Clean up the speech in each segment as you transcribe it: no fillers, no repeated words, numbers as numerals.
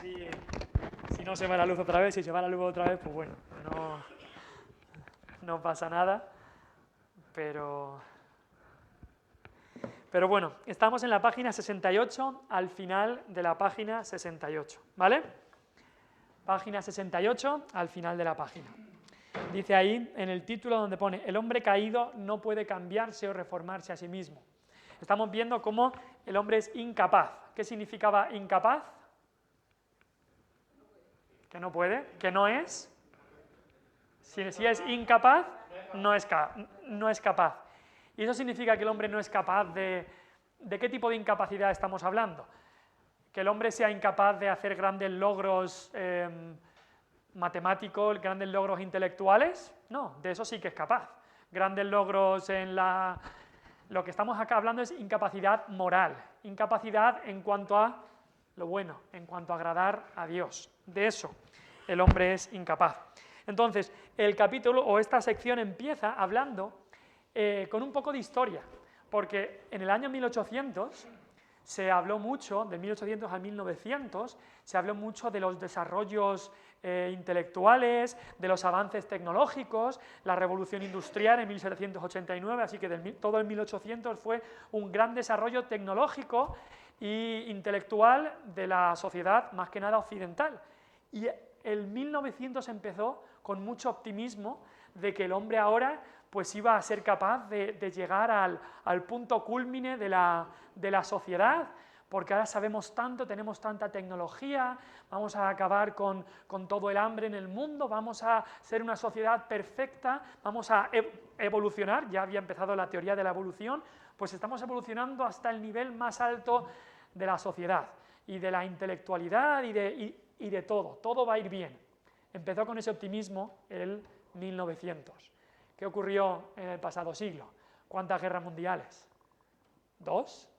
si no se va la luz otra vez, si se va la luz otra vez, pues bueno, no pasa nada, pero bueno, estamos en la página 68, al final de la página 68, ¿vale? Página 68, al final de la página. Dice ahí, en el título donde pone, el hombre caído no puede cambiarse o reformarse a sí mismo. Estamos viendo cómo el hombre es incapaz. ¿Qué significaba incapaz? Que no puede, que no es. Si es incapaz, no es capaz. Y eso significa que el hombre no es capaz de... ¿De qué tipo de incapacidad estamos hablando? Que el hombre sea incapaz de hacer grandes logros matemáticos, grandes logros intelectuales. No, de eso sí que es capaz. Grandes logros en la... Lo que estamos acá hablando es incapacidad moral, incapacidad en cuanto a lo bueno, en cuanto a agradar a Dios. De eso el hombre es incapaz. Entonces, el capítulo o esta sección empieza hablando con un poco de historia, porque en el año 1800 se habló mucho, de 1800 a 1900, se habló mucho de los desarrollos intelectuales, de los avances tecnológicos, la revolución industrial en 1789, así que todo el 1800 fue un gran desarrollo tecnológico e intelectual de la sociedad, más que nada occidental. Y el 1900 empezó con mucho optimismo de que el hombre ahora pues iba a ser capaz de llegar al punto cúlmine de la sociedad, porque ahora sabemos tanto, tenemos tanta tecnología, vamos a acabar con todo el hambre en el mundo, vamos a ser una sociedad perfecta, vamos a evolucionar, ya había empezado la teoría de la evolución, pues estamos evolucionando hasta el nivel más alto de la sociedad, y de la intelectualidad, y de todo va a ir bien. Empezó con ese optimismo el 1900. ¿Qué ocurrió en el pasado siglo? ¿Cuántas guerras mundiales? ¿Dos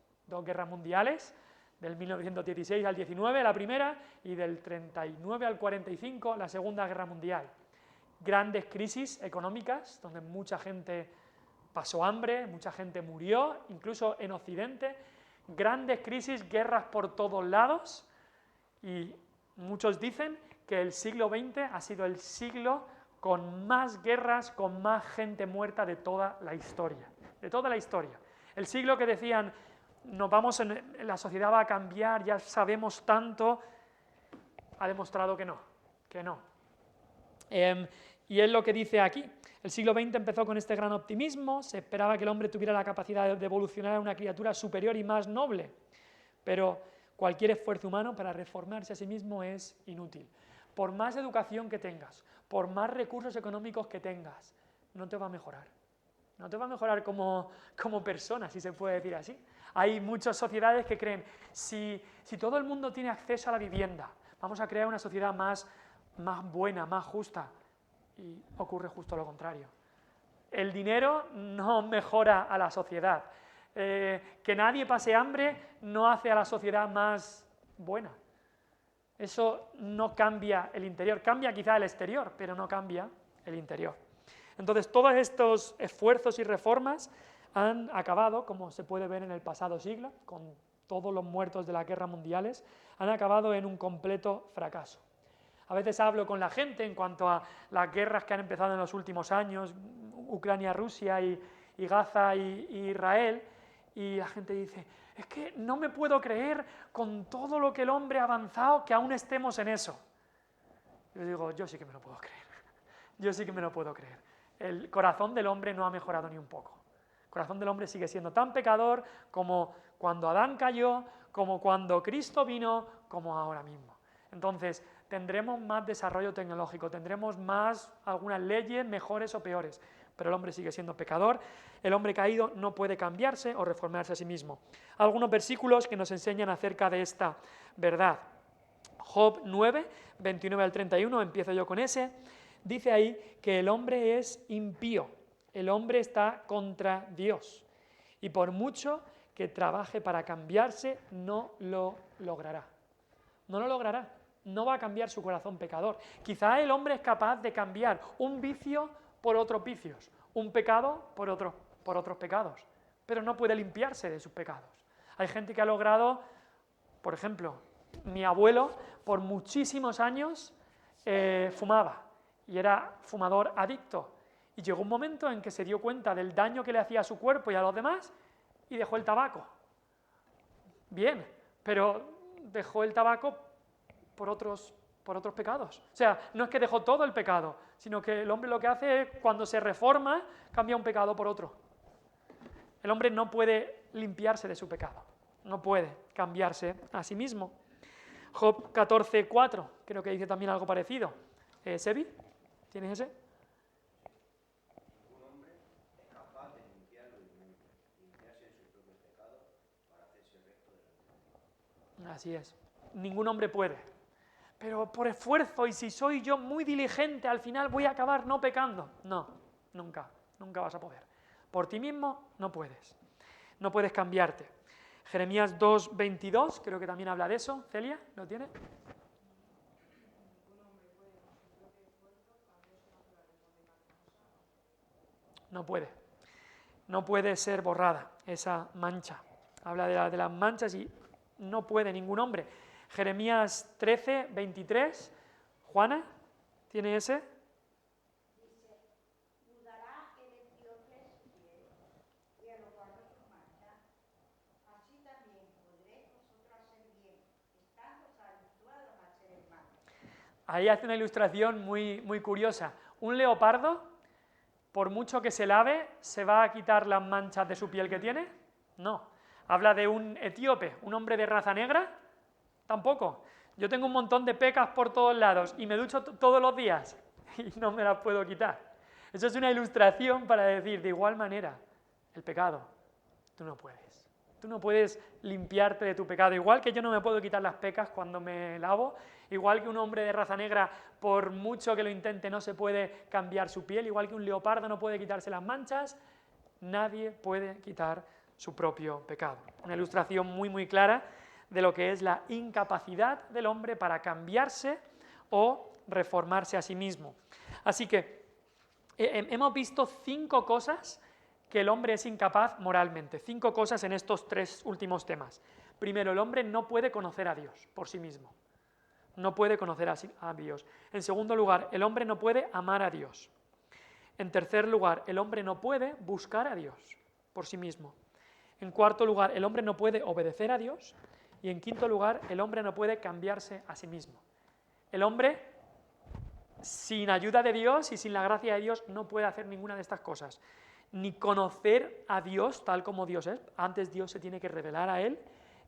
guerras mundiales, del 1916 al 19 la primera y del 39 al 45 la segunda guerra mundial. Grandes crisis económicas donde mucha gente pasó hambre, mucha gente murió, incluso en Occidente, grandes crisis, guerras por todos lados, y muchos dicen que el siglo XX ha sido el siglo con más guerras, con más gente muerta de toda la historia. De toda la historia. El siglo que decían, la sociedad va a cambiar, ya sabemos tanto, ha demostrado que no. Y es lo que dice aquí. El siglo XX empezó con este gran optimismo, se esperaba que el hombre tuviera la capacidad de evolucionar a una criatura superior y más noble, pero cualquier esfuerzo humano para reformarse a sí mismo es inútil. Por más educación que tengas, por más recursos económicos que tengas, no te va a mejorar. No te va a mejorar como persona, si se puede decir así. Hay muchas sociedades que creen, si todo el mundo tiene acceso a la vivienda, vamos a crear una sociedad más buena, más justa. Y ocurre justo lo contrario. El dinero no mejora a la sociedad. Que nadie pase hambre no hace a la sociedad más buena. Eso no cambia el interior, cambia quizá el exterior, pero no cambia el interior. Entonces, todos estos esfuerzos y reformas han acabado, como se puede ver en el pasado siglo, con todos los muertos de las guerras mundiales, han acabado en un completo fracaso. A veces hablo con la gente en cuanto a las guerras que han empezado en los últimos años, Ucrania, Rusia y Gaza y Israel, y la gente dice, es que no me puedo creer con todo lo que el hombre ha avanzado que aún estemos en eso. Yo digo, yo sí que me lo puedo creer, yo sí que me lo puedo creer. El corazón del hombre no ha mejorado ni un poco. El corazón del hombre sigue siendo tan pecador como cuando Adán cayó, como cuando Cristo vino, como ahora mismo. Entonces, tendremos más desarrollo tecnológico, tendremos algunas leyes mejores o peores, pero el hombre sigue siendo pecador, el hombre caído no puede cambiarse o reformarse a sí mismo. Algunos versículos que nos enseñan acerca de esta verdad. Job 9, 29 al 31, empiezo yo con ese, dice ahí que el hombre es impío, el hombre está contra Dios, y por mucho que trabaje para cambiarse, no lo logrará. No lo logrará, no va a cambiar su corazón pecador. Quizá el hombre es capaz de cambiar un vicio por otros vicios, un pecado por otros pecados, pero no puede limpiarse de sus pecados. Hay gente que ha logrado, por ejemplo, mi abuelo por muchísimos años fumaba y era fumador adicto. Y llegó un momento en que se dio cuenta del daño que le hacía a su cuerpo y a los demás y dejó el tabaco. Bien, pero dejó el tabaco por otros pecados. O sea, no es que dejó todo el pecado, sino que el hombre lo que hace es, cuando se reforma, cambia un pecado por otro. El hombre no puede limpiarse de su pecado, no puede cambiarse a sí mismo. Job 14:4, creo que dice también algo parecido. ¿Sebi? ¿Tienes ese? Ningún hombre es capaz de limpiarse en sus propios pecados para hacerse recto delante de Dios. Así es. Ningún hombre puede. Pero por esfuerzo, y si soy yo muy diligente, al final voy a acabar no pecando. No, nunca vas a poder. Por ti mismo no puedes. No puedes cambiarte. Jeremías 2:22, creo que también habla de eso. Celia, ¿lo tiene? No puede. No puede ser borrada esa mancha. Habla de las manchas y no puede ningún hombre. Jeremías 13:23. Juana, ¿tiene ese? Dice, mudará el etíope su piel y el leopardo su mancha. Así también podréis vosotros hacer bien, estando habituados a hacer el mal. Ahí hace una ilustración muy, muy curiosa. Un leopardo, por mucho que se lave, ¿se va a quitar las manchas de su piel que tiene? No. Habla de un etíope, un hombre de raza negra. Tampoco. Yo tengo un montón de pecas por todos lados y me ducho todos los días y no me las puedo quitar. Eso es una ilustración para decir, de igual manera, el pecado, tú no puedes. Tú no puedes limpiarte de tu pecado. Igual que yo no me puedo quitar las pecas cuando me lavo, igual que un hombre de raza negra, por mucho que lo intente, no se puede cambiar su piel, igual que un leopardo no puede quitarse las manchas, nadie puede quitar su propio pecado. Una ilustración muy, muy clara de lo que es la incapacidad del hombre para cambiarse o reformarse a sí mismo. Así que hemos visto 5 cosas que el hombre es incapaz moralmente, 5 cosas en estos 3 últimos temas. Primero, el hombre no puede conocer a Dios por sí mismo, no puede conocer a Dios. En segundo lugar, el hombre no puede amar a Dios. En tercer lugar, el hombre no puede buscar a Dios por sí mismo. En cuarto lugar, el hombre no puede obedecer a Dios. Y en quinto lugar, el hombre no puede cambiarse a sí mismo. El hombre, sin ayuda de Dios y sin la gracia de Dios, no puede hacer ninguna de estas cosas. Ni conocer a Dios tal como Dios es, antes Dios se tiene que revelar a Él,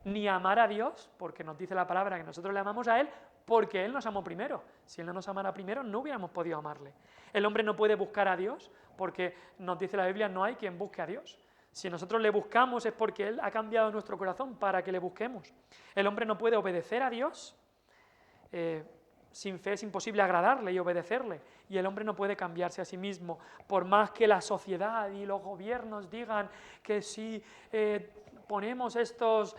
ni amar a Dios, porque nos dice la palabra que nosotros le amamos a Él, porque Él nos amó primero. Si Él no nos amara primero, no hubiéramos podido amarle. El hombre no puede buscar a Dios, porque nos dice la Biblia, no hay quien busque a Dios. Si nosotros le buscamos es porque Él ha cambiado nuestro corazón para que le busquemos. El hombre no puede obedecer a Dios. Sin fe es imposible agradarle y obedecerle. Y el hombre no puede cambiarse a sí mismo. Por más que la sociedad y los gobiernos digan que si ponemos estos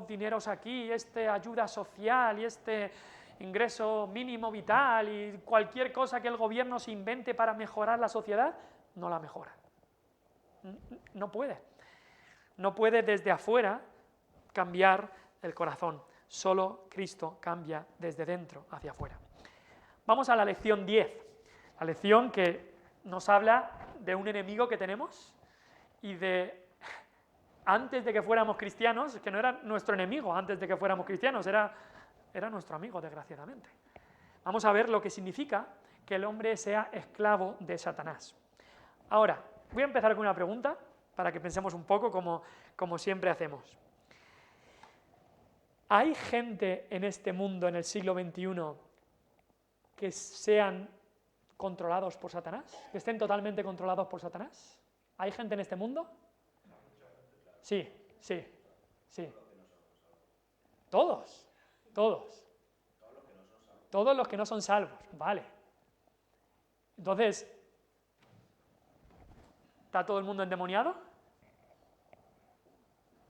dineros aquí, esta ayuda social y este ingreso mínimo vital y cualquier cosa que el gobierno se invente para mejorar la sociedad, no la mejora. No puede. No puede desde afuera cambiar el corazón. Solo Cristo cambia desde dentro hacia afuera. Vamos a la lección 10. La lección que nos habla de un enemigo que tenemos y de, antes de que fuéramos cristianos, que no era nuestro enemigo antes de que fuéramos cristianos, era nuestro amigo, desgraciadamente. Vamos a ver lo que significa que el hombre sea esclavo de Satanás. Ahora, voy a empezar con una pregunta para que pensemos un poco como siempre hacemos. ¿Hay gente en este mundo, en el siglo XXI, que sean controlados por Satanás? ¿Que estén totalmente controlados por Satanás? ¿Hay gente en este mundo? Sí. Todos. Todos los que no son salvos, vale. Entonces, ¿está todo el mundo endemoniado?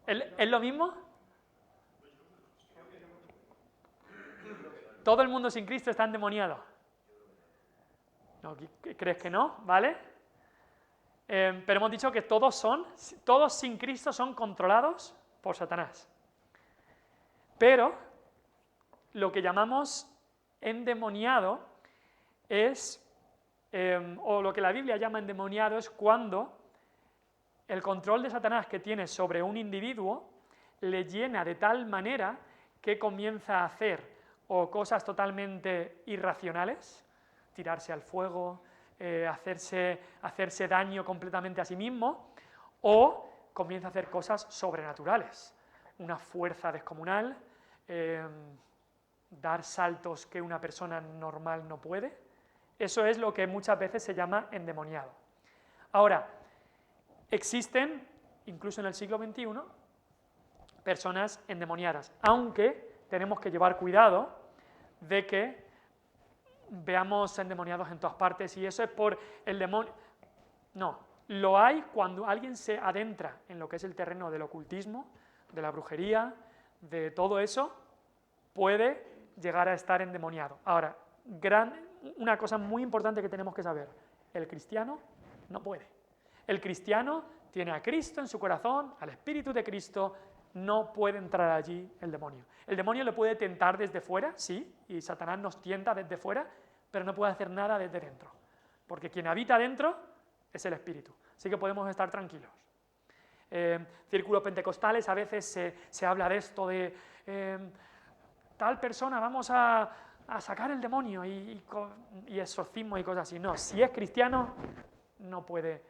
¿Es lo mismo? ¿Todo el mundo sin Cristo está endemoniado? ¿No? ¿Crees que no? ¿Vale? Pero hemos dicho que todos sin Cristo son controlados por Satanás. Pero lo que llamamos endemoniado es, o lo que la Biblia llama endemoniado es cuando el control de Satanás que tiene sobre un individuo le llena de tal manera que comienza a hacer o cosas totalmente irracionales, tirarse al fuego, hacerse daño completamente a sí mismo, o comienza a hacer cosas sobrenaturales, una fuerza descomunal, dar saltos que una persona normal no puede. Eso es lo que muchas veces se llama endemoniado. Ahora, existen, incluso en el siglo XXI, personas endemoniadas, aunque tenemos que llevar cuidado de que veamos endemoniados en todas partes y eso es por el demonio. No, lo hay cuando alguien se adentra en lo que es el terreno del ocultismo, de la brujería, de todo eso, puede llegar a estar endemoniado. Ahora, una cosa muy importante que tenemos que saber, el cristiano no puede. El cristiano tiene a Cristo en su corazón, al Espíritu de Cristo, no puede entrar allí el demonio. El demonio le puede tentar desde fuera, sí, y Satanás nos tienta desde fuera, pero no puede hacer nada desde dentro, porque quien habita dentro es el Espíritu, así que podemos estar tranquilos. Círculos pentecostales a veces se habla de esto, de tal persona, vamos a sacar el demonio y exorcismo y cosas así. No, si es cristiano, no puede.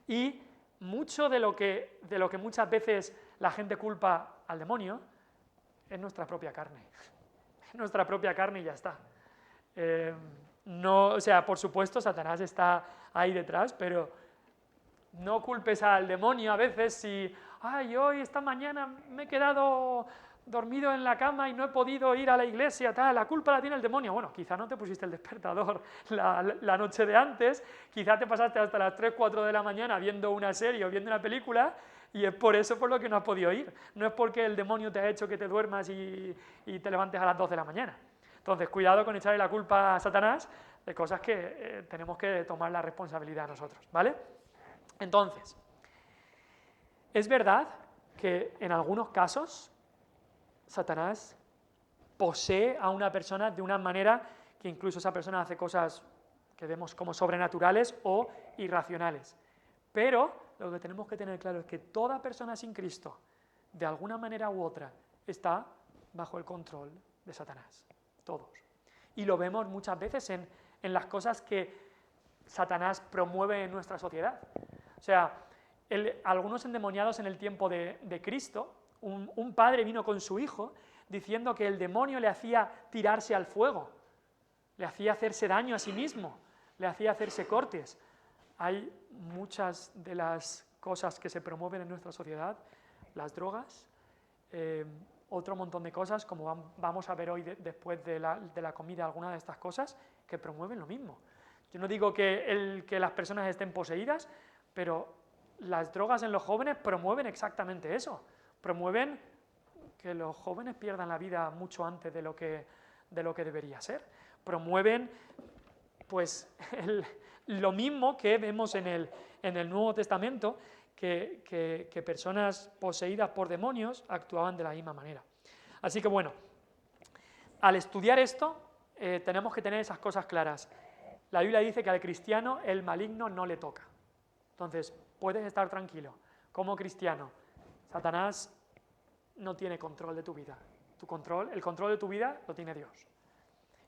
Y mucho de lo que muchas veces la gente culpa al demonio es nuestra propia carne. Nuestra propia carne y ya está. No, o sea, por supuesto, Satanás está ahí detrás, pero no culpes al demonio a veces si, ay, hoy, esta mañana me he quedado dormido en la cama y no he podido ir a la iglesia, tal, la culpa la tiene el demonio. Bueno, quizá no te pusiste el despertador la noche de antes, quizá te pasaste hasta las 3, 4 de la mañana viendo una serie o viendo una película y es por eso por lo que no has podido ir. No es porque el demonio te ha hecho que te duermas y te levantes a las 2 de la mañana. Entonces, cuidado con echarle la culpa a Satanás de cosas que tenemos que tomar la responsabilidad nosotros, ¿vale? Entonces, es verdad que en algunos casos Satanás posee a una persona de una manera que incluso esa persona hace cosas que vemos como sobrenaturales o irracionales. Pero lo que tenemos que tener claro es que toda persona sin Cristo, de alguna manera u otra, está bajo el control de Satanás. Todos. Y lo vemos muchas veces en las cosas que Satanás promueve en nuestra sociedad. O sea, algunos endemoniados en el tiempo de Cristo, un padre vino con su hijo diciendo que el demonio le hacía tirarse al fuego, le hacía hacerse daño a sí mismo, le hacía hacerse cortes. Hay muchas de las cosas que se promueven en nuestra sociedad, las drogas, otro montón de cosas, como vamos a ver hoy después de la comida, algunas de estas cosas, que promueven lo mismo. Yo no digo que las personas estén poseídas, pero las drogas en los jóvenes promueven exactamente eso. Promueven que los jóvenes pierdan la vida mucho antes de lo que debería ser. Promueven, pues, lo mismo que vemos en el Nuevo Testamento, que personas poseídas por demonios actuaban de la misma manera. Así que bueno, al estudiar esto tenemos que tener esas cosas claras. La Biblia dice que al cristiano el maligno no le toca. Entonces, puedes estar tranquilo. Como cristiano, Satanás no tiene control de tu vida. El control de tu vida lo tiene Dios.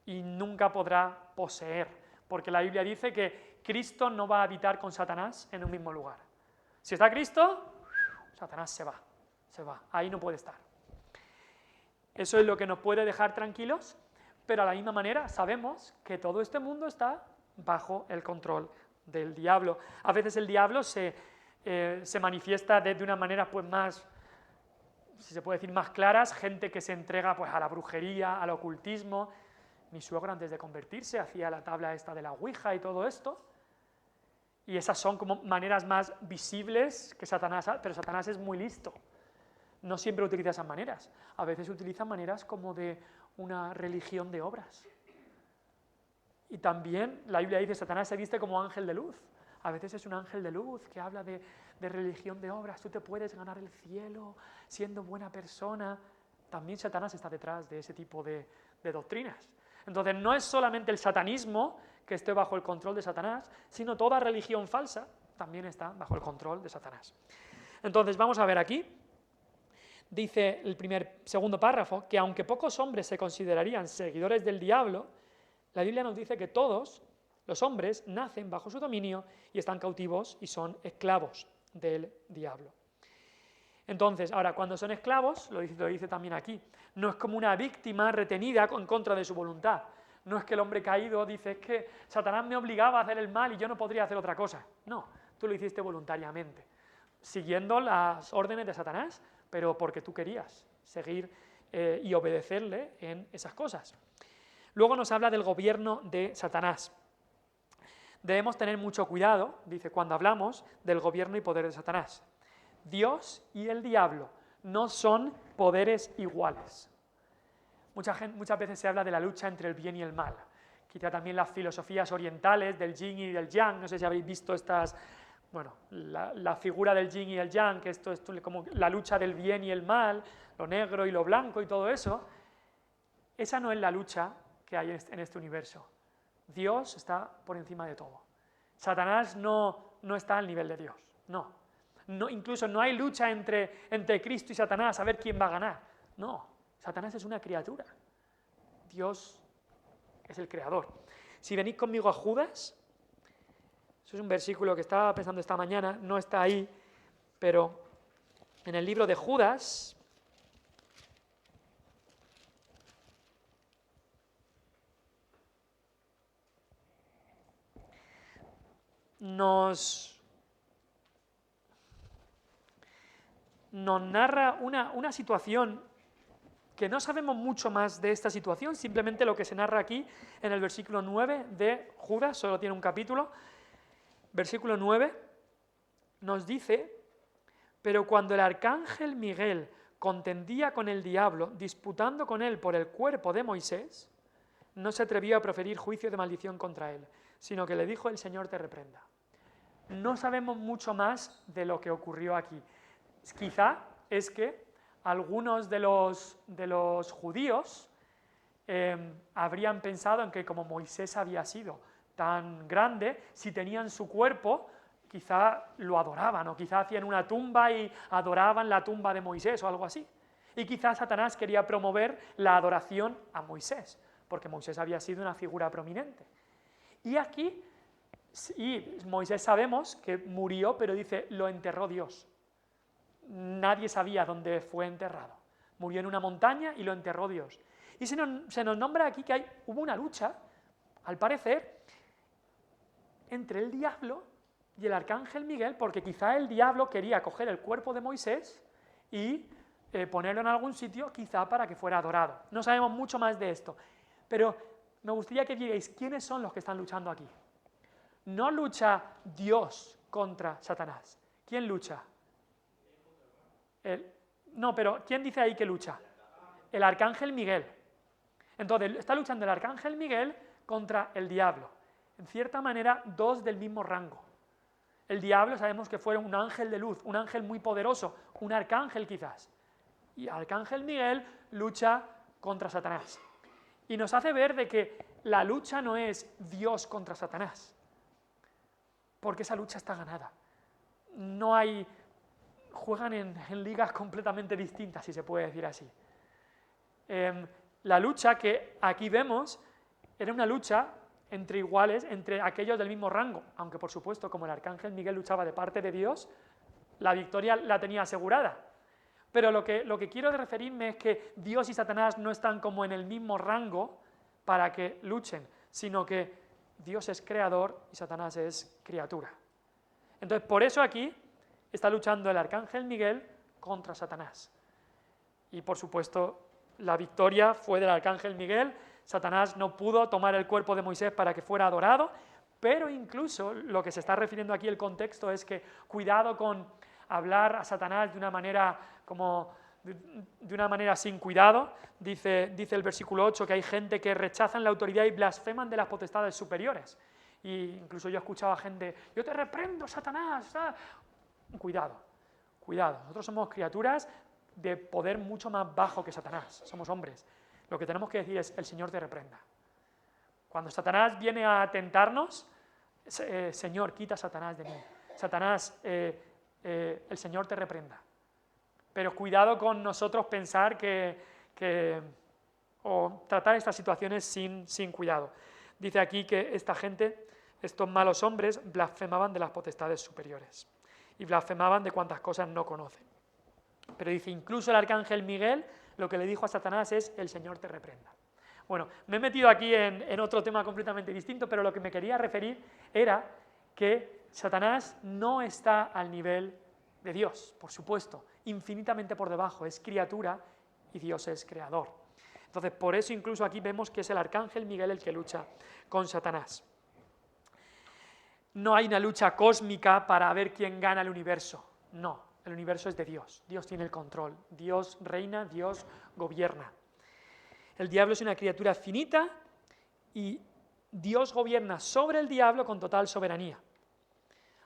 Y nunca podrá poseer, porque la Biblia dice que Cristo no va a habitar con Satanás en un mismo lugar. Si está Cristo, Satanás se va, ahí no puede estar. Eso es lo que nos puede dejar tranquilos, pero a la misma manera sabemos que todo este mundo está bajo el control del diablo. A veces el diablo se manifiesta de una manera pues más, si se puede decir, más claras, gente que se entrega pues a la brujería, al ocultismo. Mi suegro antes de convertirse hacía la tabla esta de la Ouija y todo esto. Y esas son como maneras más visibles que Satanás, pero Satanás es muy listo. No siempre utiliza esas maneras. A veces utiliza maneras como de una religión de obras. Y también la Biblia dice que Satanás se viste como ángel de luz. A veces es un ángel de luz que habla de religión de obras. Tú te puedes ganar el cielo siendo buena persona. también Satanás está detrás de ese tipo de doctrinas. Entonces no es solamente el satanismo que esté bajo el control de Satanás, sino toda religión falsa también está bajo el control de Satanás. Entonces vamos a ver aquí, dice el segundo párrafo, que aunque pocos hombres se considerarían seguidores del diablo, la Biblia nos dice que todos los hombres nacen bajo su dominio y están cautivos y son esclavos del diablo. Entonces, ahora, cuando son esclavos, lo dice también aquí, no es como una víctima retenida en contra de su voluntad. No es que el hombre caído dice, es que Satanás me obligaba a hacer el mal y yo no podría hacer otra cosa. No, tú lo hiciste voluntariamente, siguiendo las órdenes de Satanás, pero porque tú querías seguir y obedecerle en esas cosas. Luego nos habla del gobierno de Satanás. Debemos tener mucho cuidado, dice, cuando hablamos del gobierno y poder de Satanás. Dios y el diablo no son poderes iguales. Muchas veces se habla de la lucha entre el bien y el mal. Quizá también las filosofías orientales del yin y del yang, no sé si habéis visto estas, la figura del yin y el yang, que esto es como la lucha del bien y el mal, lo negro y lo blanco y todo eso. Esa no es la lucha que hay en este universo. Dios está por encima de todo. Satanás no está al nivel de Dios, no. Incluso no hay lucha entre Cristo y Satanás a ver quién va a ganar. No, Satanás es una criatura. Dios es el creador. Si venís conmigo a Judas, eso es un versículo que estaba pensando esta mañana, no está ahí, pero en el libro de Judas, nos narra una situación que no sabemos mucho más de esta situación, simplemente lo que se narra aquí en el versículo 9 de Judas, solo tiene un capítulo. Versículo 9 nos dice, pero cuando el arcángel Miguel contendía con el diablo, disputando con él por el cuerpo de Moisés, no se atrevió a proferir juicio de maldición contra él, sino que le dijo, el Señor te reprenda. No sabemos mucho más de lo que ocurrió aquí. Quizá es que algunos de los judíos habrían pensado en que como Moisés había sido tan grande, si tenían su cuerpo, quizá lo adoraban, o quizá hacían una tumba y adoraban la tumba de Moisés o algo así. Y quizá Satanás quería promover la adoración a Moisés, porque Moisés había sido una figura prominente. Y aquí, Moisés sabemos que murió, pero dice, lo enterró Dios. Nadie sabía dónde fue enterrado. Murió en una montaña y lo enterró Dios. Y se nos nombra aquí que hubo una lucha, al parecer, entre el diablo y el arcángel Miguel, porque quizá el diablo quería coger el cuerpo de Moisés y ponerlo en algún sitio, quizá para que fuera adorado. No sabemos mucho más de esto, pero me gustaría que digáis quiénes son los que están luchando aquí. No lucha Dios contra Satanás. ¿Quién lucha? No, pero ¿quién dice ahí que lucha? El arcángel Miguel. Entonces, está luchando el arcángel Miguel contra el diablo. En cierta manera, dos del mismo rango. El diablo sabemos que fue un ángel de luz, un ángel muy poderoso, un arcángel quizás. Y el arcángel Miguel lucha contra Satanás. Y nos hace ver de que la lucha no es Dios contra Satanás, porque esa lucha está ganada. No hay... Juegan en ligas completamente distintas, si se puede decir así. La lucha que aquí vemos era una lucha entre iguales, entre aquellos del mismo rango, aunque por supuesto como el arcángel Miguel luchaba de parte de Dios, la victoria la tenía asegurada. Pero lo que quiero referirme es que Dios y Satanás no están como en el mismo rango para que luchen, sino que Dios es creador y Satanás es criatura. Entonces, por eso aquí está luchando el arcángel Miguel contra Satanás. Y por supuesto, la victoria fue del arcángel Miguel. Satanás no pudo tomar el cuerpo de Moisés para que fuera adorado, pero incluso lo que se está refiriendo aquí, el contexto, es que cuidado con hablar a Satanás de una manera sin cuidado. Dice el versículo 8 que hay gente que rechazan la autoridad y blasfeman de las potestades superiores. Y incluso yo escuchaba gente, yo te reprendo, Satanás. Cuidado. Nosotros somos criaturas de poder mucho más bajo que Satanás, somos hombres. Lo que tenemos que decir es, el Señor te reprenda. Cuando Satanás viene a tentarnos, Señor, quita a Satanás de mí. Satanás, el Señor te reprenda. Pero cuidado con nosotros pensar o tratar estas situaciones sin cuidado. Dice aquí que esta gente, estos malos hombres, blasfemaban de las potestades superiores y blasfemaban de cuantas cosas no conocen. Pero dice, incluso el arcángel Miguel lo que le dijo a Satanás es, el Señor te reprenda. Bueno, me he metido aquí en otro tema completamente distinto, pero lo que me quería referir era que Satanás no está al nivel de Dios, por supuesto, infinitamente por debajo, es criatura y Dios es creador. Entonces, por eso incluso aquí vemos que es el arcángel Miguel el que lucha con Satanás. No hay una lucha cósmica para ver quién gana el universo, no, el universo es de Dios, Dios tiene el control, Dios reina, Dios gobierna. El diablo es una criatura finita y Dios gobierna sobre el diablo con total soberanía.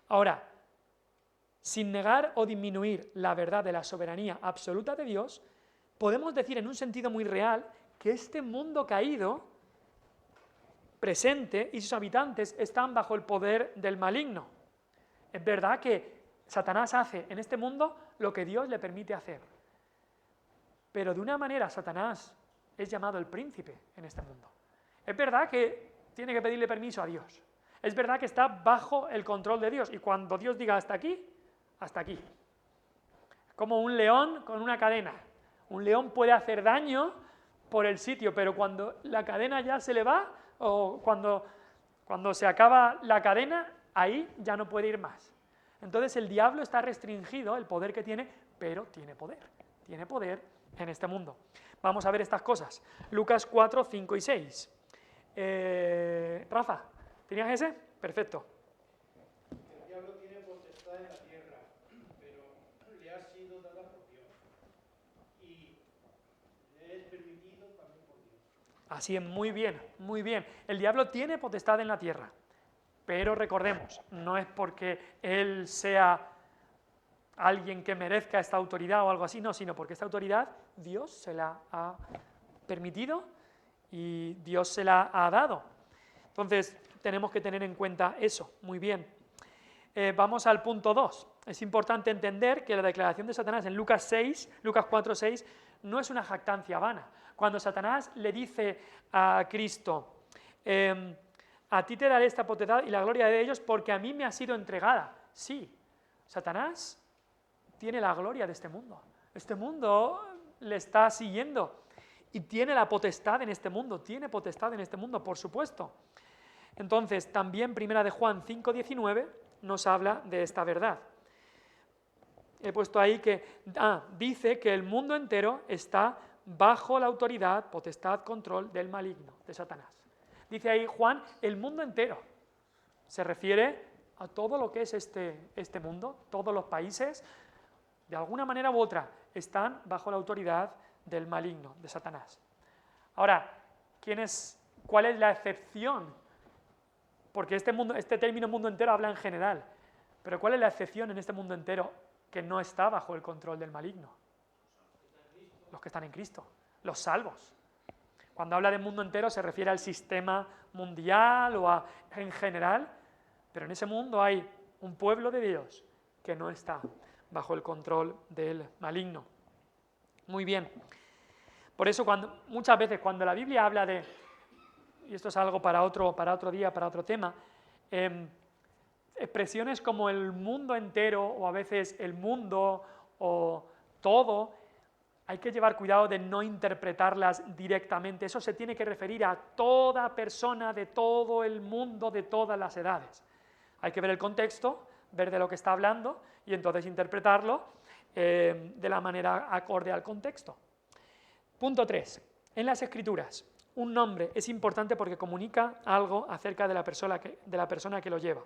Ahora, sin negar o disminuir la verdad de la soberanía absoluta de Dios, podemos decir en un sentido muy real que este mundo caído, presente, y sus habitantes están bajo el poder del maligno. Es verdad que Satanás hace en este mundo lo que Dios le permite hacer. Pero de una manera Satanás es llamado el príncipe en este mundo. Es verdad que tiene que pedirle permiso a Dios. Es verdad que está bajo el control de Dios. Y cuando Dios diga hasta aquí, hasta aquí. Como un león con una cadena. Un león puede hacer daño por el sitio, pero cuando la cadena ya se le va, o cuando se acaba la cadena, ahí ya no puede ir más. Entonces el diablo está restringido, el poder que tiene, pero tiene poder en este mundo. Vamos a ver estas cosas. Lucas 4, 5 y 6. Rafa, ¿tenías ese? Perfecto. El diablo tiene potestad en la tierra, pero le ha sido dada por Dios. Y le es permitido también por Dios. Así es, muy bien, muy bien. El diablo tiene potestad en la tierra, pero recordemos, no es porque él sea alguien que merezca esta autoridad o algo así, no, sino porque esta autoridad Dios se la ha permitido y Dios se la ha dado. Entonces, tenemos que tener en cuenta eso, muy bien. Vamos al punto 2. Es importante entender que la declaración de Satanás en Lucas 4, 6, no es una jactancia vana. Cuando Satanás le dice a Cristo, a ti te daré esta potestad y la gloria de ellos porque a mí me ha sido entregada. Sí, Satanás tiene la gloria de este mundo. Este mundo le está siguiendo y tiene la potestad en este mundo, por supuesto. Entonces, también 1 de Juan 5:19 nos habla de esta verdad. He puesto ahí que dice que el mundo entero está bajo la autoridad, potestad, control del maligno, de Satanás. Dice ahí Juan, el mundo entero. Se refiere a todo lo que es este mundo, todos los países, de alguna manera u otra, están bajo la autoridad del maligno, de Satanás. Ahora, ¿cuál es la excepción? Porque este término mundo entero habla en general, pero ¿cuál es la excepción en este mundo entero que no está bajo el control del maligno? Los que están en Cristo, los salvos. Cuando habla de mundo entero se refiere al sistema mundial o en general, pero en ese mundo hay un pueblo de Dios que no está bajo el control del maligno. Muy bien. Por eso muchas veces cuando la Biblia habla de, y esto es algo para otro día, para otro tema, expresiones como el mundo entero o a veces el mundo o todo, hay que llevar cuidado de no interpretarlas directamente. Eso se tiene que referir a toda persona de todo el mundo, de todas las edades. Hay que ver el contexto, ver de lo que está hablando y entonces interpretarlo de la manera acorde al contexto. Punto 3. En las Escrituras, un nombre es importante porque comunica algo acerca de la persona que lo lleva.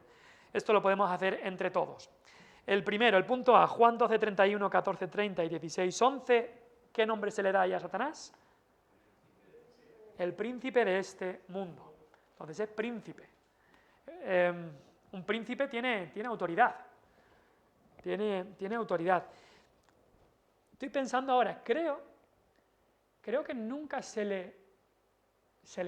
Esto lo podemos hacer entre todos. El primero, el punto A, Juan 12:31, 14:30 y 16:11, ¿qué nombre se le da ahí a Satanás? El príncipe de este mundo. Entonces es príncipe. Un príncipe tiene autoridad. Tiene autoridad. Estoy pensando ahora, creo que nunca se le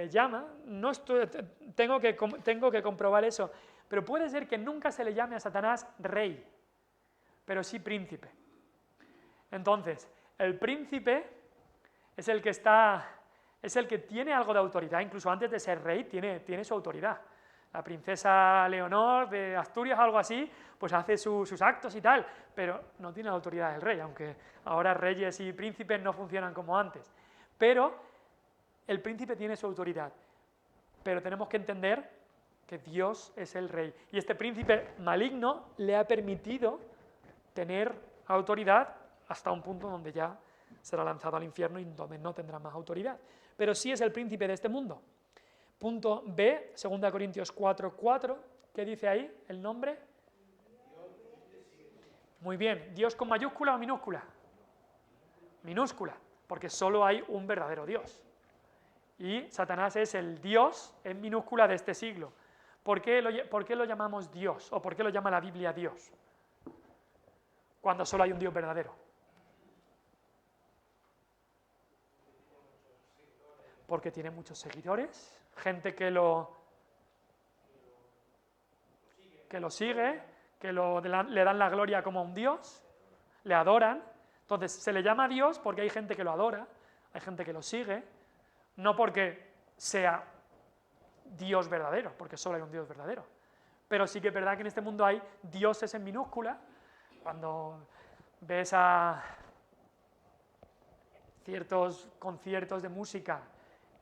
llama, no estoy, tengo que comprobar eso, pero puede ser que nunca se le llame a Satanás rey, pero sí príncipe. Entonces, el príncipe es el que tiene algo de autoridad, incluso antes de ser rey tiene su autoridad. La princesa Leonor de Asturias, algo así, pues hace sus actos y tal, pero no tiene la autoridad del rey, aunque ahora reyes y príncipes no funcionan como antes. Pero el príncipe tiene su autoridad, pero tenemos que entender que Dios es el rey. Y este príncipe maligno le ha permitido tener autoridad hasta un punto donde ya será lanzado al infierno y donde no tendrá más autoridad. Pero sí es el príncipe de este mundo. Punto B, 2 Corintios 4:4, ¿qué dice ahí? ¿El nombre? Muy bien, ¿Dios con mayúscula o minúscula? Minúscula, porque solo hay un verdadero Dios. Y Satanás es el Dios en minúscula de este siglo. ¿Por qué lo llamamos Dios? ¿O por qué lo llama la Biblia Dios? Cuando solo hay un Dios verdadero. Porque tiene muchos seguidores, gente que lo sigue, que le dan la gloria como a un Dios, le adoran. Entonces se le llama Dios porque hay gente que lo adora, hay gente que lo sigue, no porque sea Dios verdadero, porque solo hay un Dios verdadero. Pero sí que es verdad que en este mundo hay dioses en minúscula. Cuando ves a ciertos conciertos de música,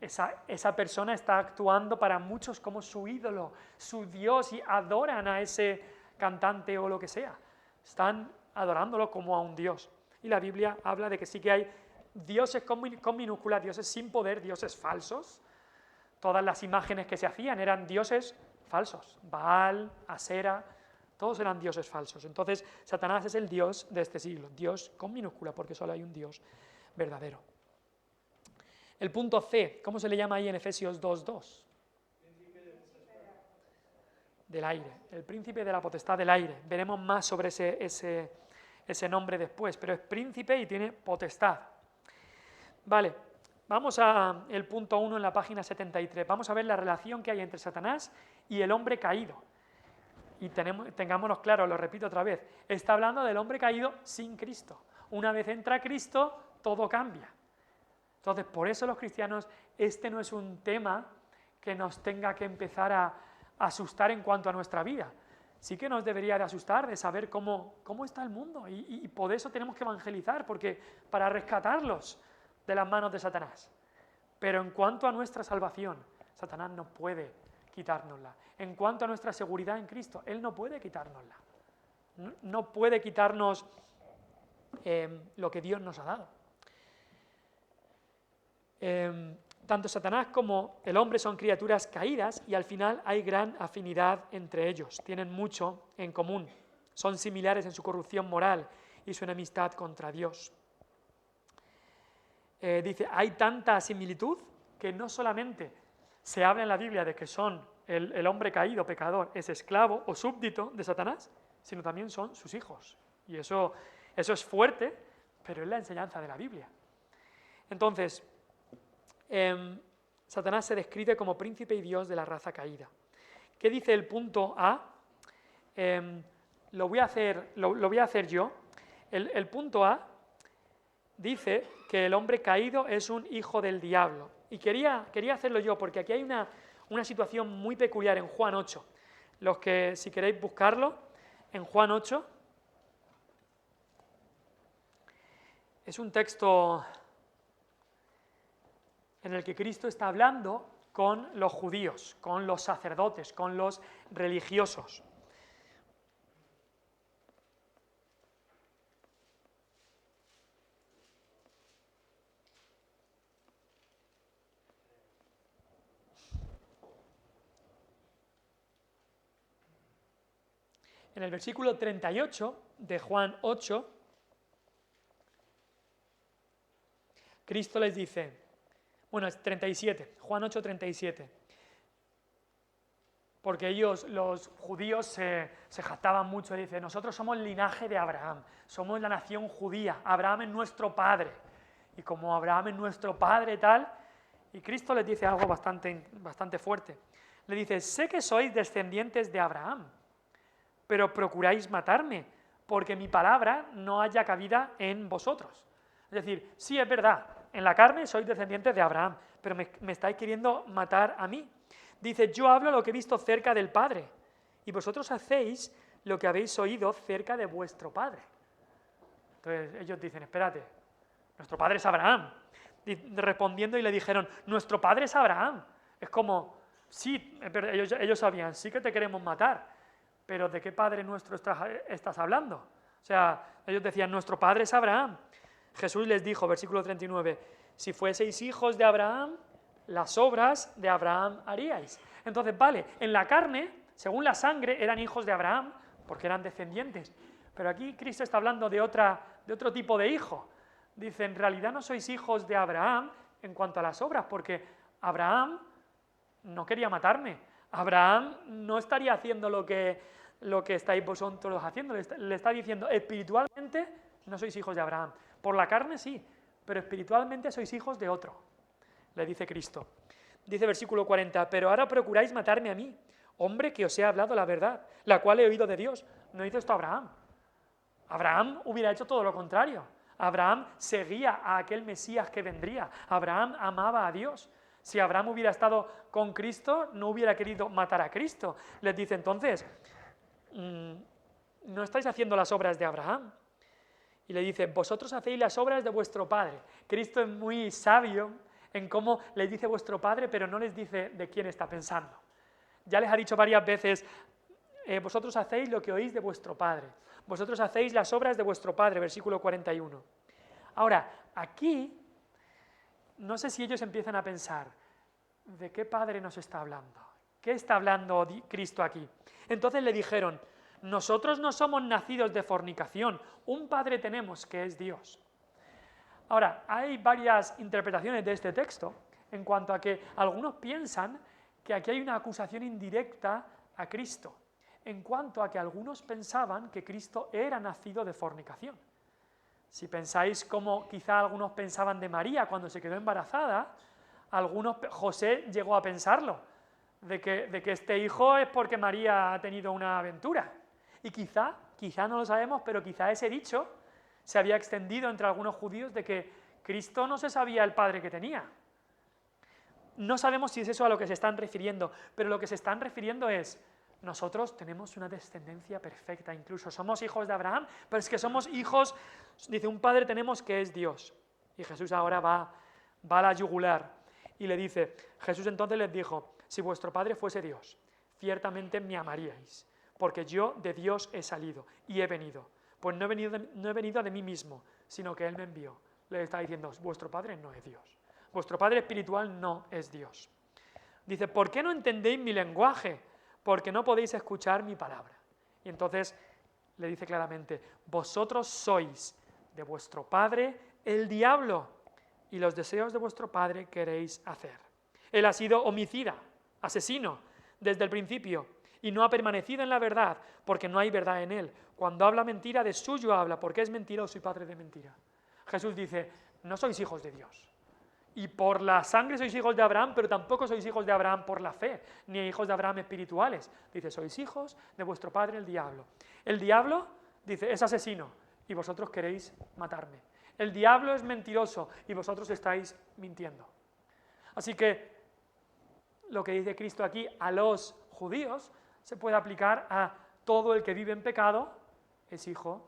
esa persona está actuando para muchos como su ídolo, su Dios, y adoran a ese cantante o lo que sea. Están adorándolo como a un Dios. Y la Biblia habla de que sí que hay dioses con minúscula, dioses sin poder, dioses falsos. Todas las imágenes que se hacían eran dioses falsos. Baal, Asera, todos eran dioses falsos. Entonces, Satanás es el Dios de este siglo, Dios con minúscula, porque solo hay un Dios verdadero. El punto C, ¿cómo se le llama ahí en Efesios 2:2? Del aire, el príncipe de la potestad del aire. Veremos más sobre ese nombre después, pero es príncipe y tiene potestad. Vale, vamos al punto 1 en la página 73. Vamos a ver la relación que hay entre Satanás y el hombre caído. Y tengámonos claro, lo repito otra vez, está hablando del hombre caído sin Cristo. Una vez entra Cristo, todo cambia. Entonces, por eso los cristianos, este no es un tema que nos tenga que empezar a asustar en cuanto a nuestra vida. Sí que nos debería de asustar de saber cómo está el mundo, y por eso tenemos que evangelizar, porque para rescatarlos de las manos de Satanás. Pero en cuanto a nuestra salvación, Satanás no puede quitárnosla. En cuanto a nuestra seguridad en Cristo, Él no puede quitárnosla. No puede quitarnos lo que Dios nos ha dado. Tanto Satanás como el hombre son criaturas caídas y al final hay gran afinidad entre ellos, tienen mucho en común, son similares en su corrupción moral y su enemistad contra Dios. Dice, hay tanta similitud que no solamente se habla en la Biblia de que son el hombre caído, pecador, es esclavo o súbdito de Satanás, sino también son sus hijos. Y eso es fuerte, pero es la enseñanza de la Biblia. Entonces, Satanás se describe como príncipe y Dios de la raza caída. ¿Qué dice el punto A? Lo voy a hacer yo. El punto A dice que el hombre caído es un hijo del diablo. Y quería hacerlo yo, porque aquí hay una situación muy peculiar en Juan 8. Los que, si queréis buscarlo, en Juan 8, es un texto en el que Cristo está hablando con los judíos, con los sacerdotes, con los religiosos. En el versículo 38 de Juan 8, Cristo les dice, bueno, es 37, Juan 8, 37. porque ellos, los judíos, se jactaban mucho y dicen, nosotros somos el linaje de Abraham, somos la nación judía, Abraham es nuestro padre. Y como Abraham es nuestro padre tal, y Cristo les dice algo bastante fuerte. Le dice, sé que sois descendientes de Abraham, pero procuráis matarme, porque mi palabra no haya cabida en vosotros. Es decir, sí es verdad, en la carne sois descendientes de Abraham, pero me estáis queriendo matar a mí. Dice, yo hablo lo que he visto cerca del Padre, y vosotros hacéis lo que habéis oído cerca de vuestro Padre. Entonces ellos dicen, espérate, nuestro Padre es Abraham. Respondiendo y le dijeron, nuestro Padre es Abraham. Es como, sí, ellos sabían, sí que te queremos matar, pero ¿de qué Padre nuestro estás hablando? O sea, ellos decían, nuestro Padre es Abraham. Jesús les dijo, versículo 39, si fueseis hijos de Abraham, las obras de Abraham haríais. Entonces, vale, en la carne, según la sangre, eran hijos de Abraham, porque eran descendientes. Pero aquí Cristo está hablando de otro tipo de hijo. Dice, en realidad no sois hijos de Abraham en cuanto a las obras, porque Abraham no quería matarme. Abraham no estaría haciendo lo que estáis vosotros haciendo. Le está diciendo, espiritualmente no sois hijos de Abraham. Por la carne sí, pero espiritualmente sois hijos de otro, le dice Cristo. Dice versículo 40, pero ahora procuráis matarme a mí, hombre que os he hablado la verdad, la cual he oído de Dios. No hizo esto Abraham. Abraham hubiera hecho todo lo contrario. Abraham seguía a aquel Mesías que vendría. Abraham amaba a Dios. Si Abraham hubiera estado con Cristo, no hubiera querido matar a Cristo. Les dice entonces, no estáis haciendo las obras de Abraham. Y le dice, vosotros hacéis las obras de vuestro padre. Cristo es muy sabio en cómo les dice vuestro padre, pero no les dice de quién está pensando. Ya les ha dicho varias veces, vosotros hacéis lo que oís de vuestro padre. Vosotros hacéis las obras de vuestro padre, versículo 41. Ahora, aquí, no sé si ellos empiezan a pensar, ¿de qué padre nos está hablando? ¿Qué está hablando Cristo aquí? Entonces le dijeron, nosotros no somos nacidos de fornicación, un padre tenemos que es Dios. Ahora, hay varias interpretaciones de este texto en cuanto a que algunos piensan que aquí hay una acusación indirecta a Cristo, en cuanto a que algunos pensaban que Cristo era nacido de fornicación. Si pensáis como quizá algunos pensaban de María cuando se quedó embarazada, José llegó a pensarlo, de que este hijo es porque María ha tenido una aventura. Y quizá no lo sabemos, pero quizá ese dicho se había extendido entre algunos judíos de que Cristo no se sabía el padre que tenía. No sabemos si es eso a lo que se están refiriendo, pero lo que se están refiriendo es, nosotros tenemos una descendencia perfecta, incluso somos hijos de Abraham, pero es que somos hijos, dice, un padre tenemos que es Dios. Y Jesús ahora va a la yugular y le dice, Jesús entonces les dijo, si vuestro padre fuese Dios, ciertamente me amaríais, porque yo de Dios he salido y he venido. Pues no he venido de mí mismo, sino que Él me envió. Le está diciendo, vuestro Padre no es Dios. Vuestro Padre espiritual no es Dios. Dice, ¿por qué no entendéis mi lenguaje? Porque no podéis escuchar mi palabra. Y entonces le dice claramente, vosotros sois de vuestro padre el diablo, y los deseos de vuestro padre queréis hacer. Él ha sido homicida, asesino, desde el principio, y no ha permanecido en la verdad, porque no hay verdad en él. Cuando habla mentira, de suyo habla, porque es mentiroso y padre de mentira. Jesús dice, no sois hijos de Dios. Y por la sangre sois hijos de Abraham, pero tampoco sois hijos de Abraham por la fe, ni hijos de Abraham espirituales. Dice, sois hijos de vuestro padre el diablo. El diablo, dice, es asesino, y vosotros queréis matarme. El diablo es mentiroso, y vosotros estáis mintiendo. Así que, lo que dice Cristo aquí a los judíos, se puede aplicar a todo el que vive en pecado, es hijo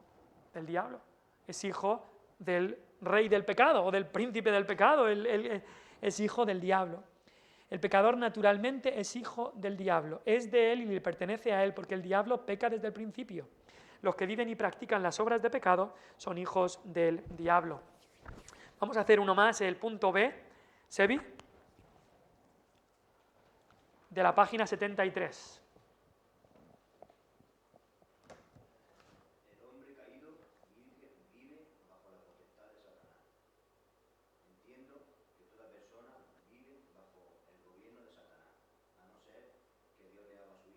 del diablo, es hijo del rey del pecado o del príncipe del pecado, es hijo del diablo. El pecador naturalmente es hijo del diablo, es de él y le pertenece a él, porque el diablo peca desde el principio. Los que viven y practican las obras de pecado son hijos del diablo. Vamos a hacer uno más, el punto B, Sebi, de la página 73. Persona vive bajo el gobierno de Satanás, a no ser que Dios le haga su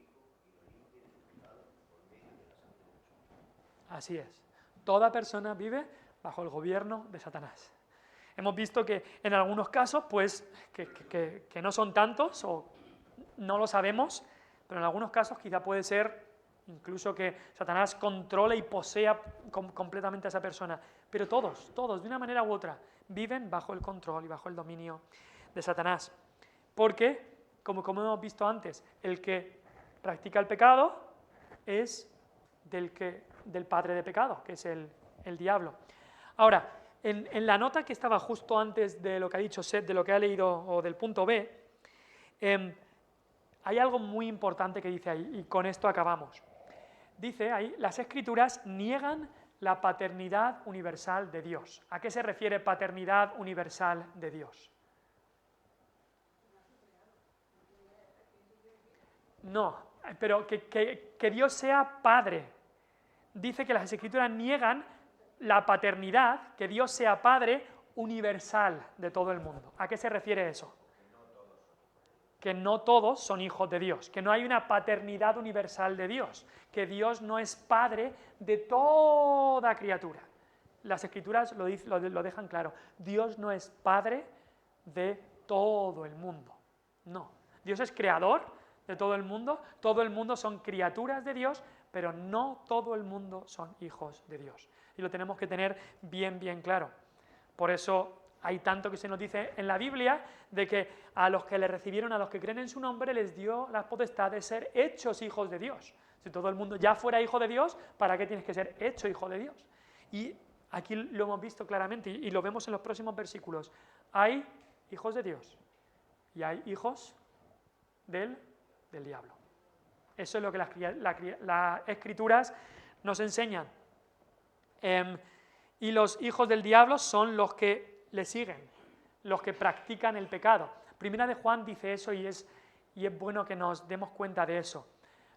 Así es. Toda persona vive bajo el gobierno de Satanás. Hemos visto que en algunos casos, pues, que no son tantos o no lo sabemos, pero en algunos casos quizá puede ser incluso que Satanás controle y posea completamente a esa persona. Pero todos, de una manera u otra, viven bajo el control y bajo el dominio de Satanás. Porque, como hemos visto antes, el que practica el pecado es del padre de pecado, que es el diablo. Ahora, en la nota que estaba justo antes de lo que ha dicho Seth, de lo que ha leído, o del punto B, hay algo muy importante que dice ahí, y con esto acabamos. Dice ahí, las Escrituras niegan la paternidad universal de Dios. ¿A qué se refiere paternidad universal de Dios? No, pero que Dios sea Padre. Dice que las Escrituras niegan la paternidad, que Dios sea Padre universal de todo el mundo. ¿A qué se refiere eso? Que no todos son hijos de Dios, que no hay una paternidad universal de Dios, que Dios no es Padre de toda criatura. Las Escrituras lo dejan claro. Dios no es Padre de todo el mundo. No. Dios es creador de todo el mundo son criaturas de Dios, pero no todo el mundo son hijos de Dios. Y lo tenemos que tener bien, bien claro. Por eso hay tanto que se nos dice en la Biblia de que a los que le recibieron, a los que creen en su nombre, les dio la potestad de ser hechos hijos de Dios. Si todo el mundo ya fuera hijo de Dios, ¿para qué tienes que ser hecho hijo de Dios? Y aquí lo hemos visto claramente y lo vemos en los próximos versículos. Hay hijos de Dios y hay hijos del diablo. Eso es lo que las Escrituras nos enseñan. Y los hijos del diablo son los que le siguen, los que practican el pecado. Primera de Juan dice eso y es bueno que nos demos cuenta de eso.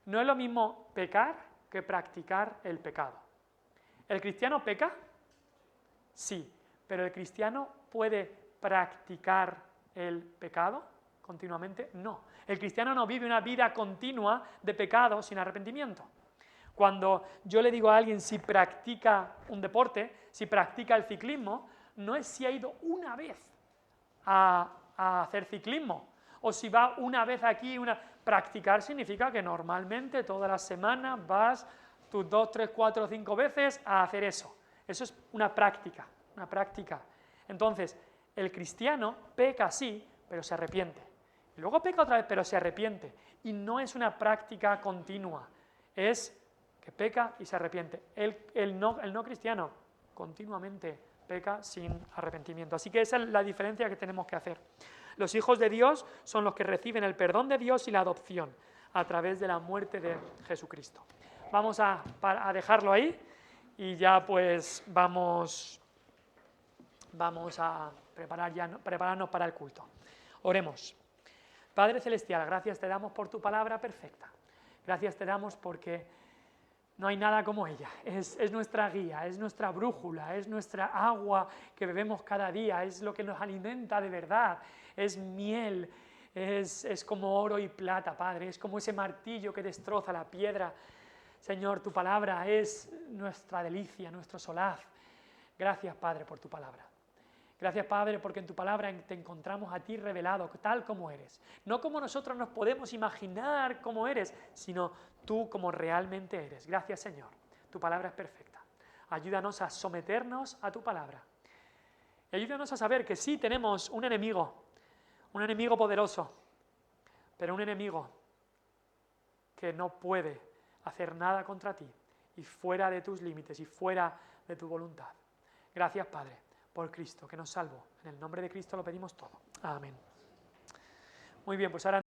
No es lo mismo pecar que practicar el pecado. ¿El cristiano peca? Sí, pero ¿el cristiano puede practicar el pecado continuamente? No. El cristiano no vive una vida continua de pecado sin arrepentimiento. Cuando yo le digo a alguien si practica un deporte, si practica el ciclismo, no es si ha ido una vez a hacer ciclismo o si va una vez aquí. Practicar significa que normalmente todas las semanas vas tus 2, 3, 4, 5 veces a hacer eso. Eso es una práctica, una práctica. Entonces, el cristiano peca sí, pero se arrepiente. Y luego peca otra vez, pero se arrepiente. Y no es una práctica continua, es que peca y se arrepiente. El no cristiano continuamente peca sin arrepentimiento. Así que esa es la diferencia que tenemos que hacer. Los hijos de Dios son los que reciben el perdón de Dios y la adopción a través de la muerte de Jesucristo. Vamos a dejarlo ahí y ya pues vamos a prepararnos para el culto. Oremos. Padre Celestial, gracias te damos por tu palabra perfecta. Gracias te damos porque no hay nada como ella. Es nuestra guía, es nuestra brújula, es nuestra agua que bebemos cada día, es lo que nos alimenta de verdad, es miel, es como oro y plata, Padre, es como ese martillo que destroza la piedra. Señor, tu palabra es nuestra delicia, nuestro solaz. Gracias, Padre, por tu palabra. Gracias, Padre, porque en tu palabra te encontramos a ti revelado, tal como eres. No como nosotros nos podemos imaginar cómo eres, sino tú como realmente eres. Gracias, Señor. Tu palabra es perfecta. Ayúdanos a someternos a tu palabra. Y ayúdanos a saber que sí tenemos un enemigo poderoso, pero un enemigo que no puede hacer nada contra ti y fuera de tus límites y fuera de tu voluntad. Gracias, Padre, por Cristo, que nos salvó. En el nombre de Cristo lo pedimos todo. Amén. Muy bien, pues ahora